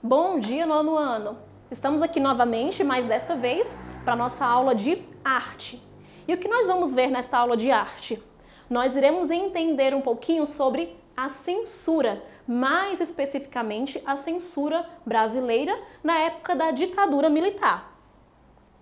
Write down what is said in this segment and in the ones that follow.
Bom dia, nono ano! Estamos aqui novamente, mas desta vez, para a nossa aula de arte. E o que nós vamos ver nesta aula de arte? Nós iremos entender um pouquinho sobre a censura, mais especificamente a censura brasileira na época da ditadura militar.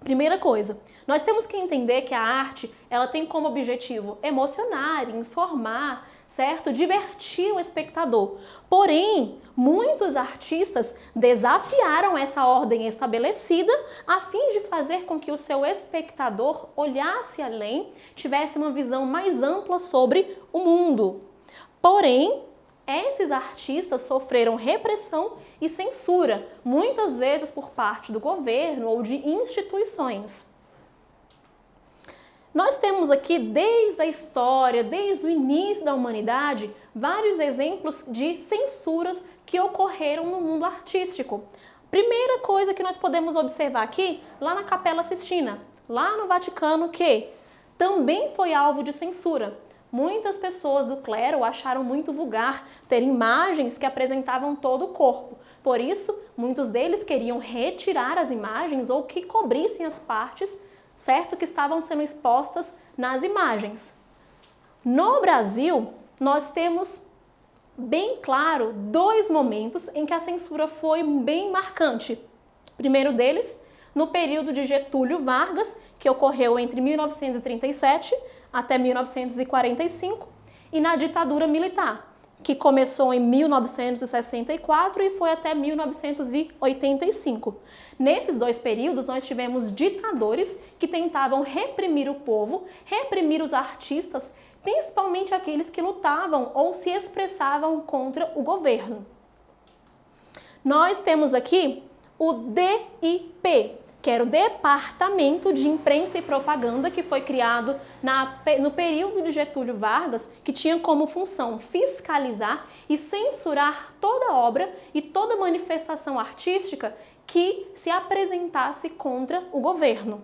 Primeira coisa, nós temos que entender que a arte, ela tem como objetivo emocionar, informar, certo? Divertir o espectador. Porém, muitos artistas desafiaram essa ordem estabelecida a fim de fazer com que o seu espectador olhasse além, tivesse uma visão mais ampla sobre o mundo. Porém, esses artistas sofreram repressão e censura, muitas vezes por parte do governo ou de instituições. Nós temos aqui, desde a história, desde o início da humanidade, vários exemplos de censuras que ocorreram no mundo artístico. Primeira coisa que nós podemos observar aqui, lá na Capela Sistina, lá no Vaticano, que também foi alvo de censura. Muitas pessoas do clero acharam muito vulgar ter imagens que apresentavam todo o corpo. Por isso, muitos deles queriam retirar as imagens ou que cobrissem as partes, certo, que estavam sendo expostas nas imagens. No Brasil, nós temos bem claro dois momentos em que a censura foi bem marcante. Primeiro deles, no período de Getúlio Vargas, que ocorreu entre 1937 até 1945, e na ditadura militar, que começou em 1964 e foi até 1985. Nesses dois períodos, nós tivemos ditadores que tentavam reprimir o povo, reprimir os artistas, principalmente aqueles que lutavam ou se expressavam contra o governo. Nós temos aqui o DIP, que era o Departamento de Imprensa e Propaganda, que foi criado no período de Getúlio Vargas, que tinha como função fiscalizar e censurar toda obra e toda manifestação artística que se apresentasse contra o governo.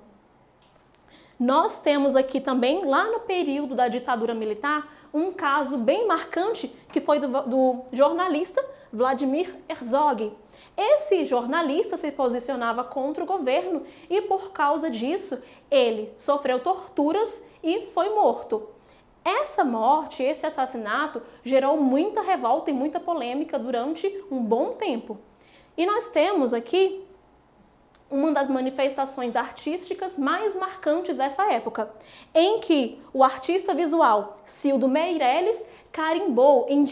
Nós temos aqui também, lá no período da ditadura militar, um caso bem marcante que foi do jornalista Vladimir Herzog. Esse jornalista se posicionava contra o governo e, por causa disso, ele sofreu torturas e foi morto. Essa morte, esse assassinato, gerou muita revolta e muita polêmica durante um bom tempo. E nós temos aqui uma das manifestações artísticas mais marcantes dessa época, em que o artista visual Cildo Meireles carimbou em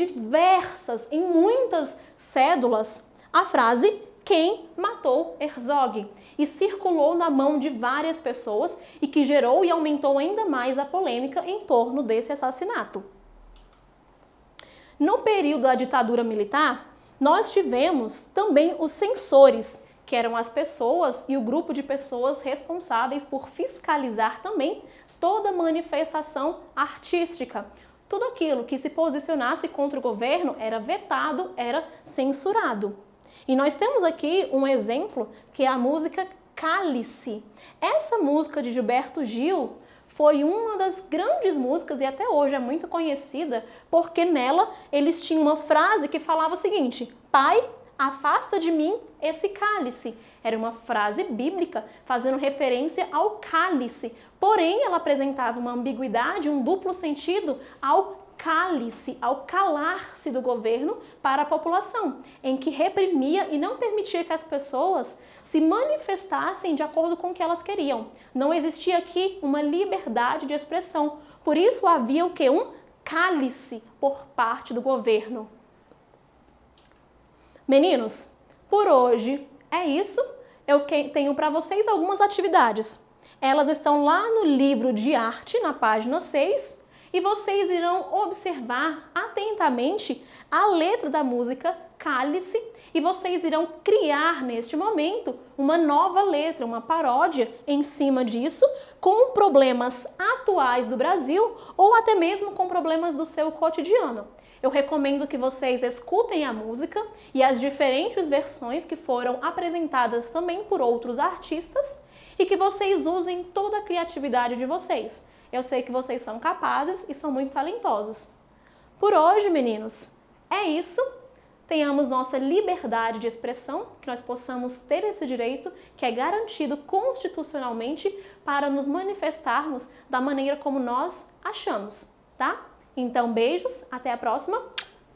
muitas cédulas, a frase "Quem matou Herzog?" e circulou na mão de várias pessoas e que gerou e aumentou ainda mais a polêmica em torno desse assassinato. No período da ditadura militar, nós tivemos também os censores, que eram as pessoas e o grupo de pessoas responsáveis por fiscalizar também toda manifestação artística. Tudo aquilo que se posicionasse contra o governo era vetado, era censurado. E nós temos aqui um exemplo que é a música Cálice. Essa música de Gilberto Gil foi uma das grandes músicas e até hoje é muito conhecida porque nela eles tinham uma frase que falava o seguinte: Pai, afasta de mim esse cálice. Era uma frase bíblica fazendo referência ao cálice, porém ela apresentava uma ambiguidade, um duplo sentido ao cálice, ao calar-se do governo para a população, em que reprimia e não permitia que as pessoas se manifestassem de acordo com o que elas queriam. Não existia aqui uma liberdade de expressão, por isso havia o quê? Um cálice por parte do governo. Meninos, por hoje é isso. Eu tenho para vocês algumas atividades. Elas estão lá no livro de arte, na página 6, e vocês irão observar atentamente a letra da música Cálice e vocês irão criar neste momento uma nova letra, uma paródia em cima disso, com problemas atuais do Brasil ou até mesmo com problemas do seu cotidiano. Eu recomendo que vocês escutem a música e as diferentes versões que foram apresentadas também por outros artistas e que vocês usem toda a criatividade de vocês. Eu sei que vocês são capazes e são muito talentosos. Por hoje, meninos, é isso. tenhamos nossa liberdade de expressão, que nós possamos ter esse direito que é garantido constitucionalmente para nos manifestarmos da maneira como nós achamos, tá? Então, beijos, até a próxima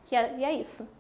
e é isso.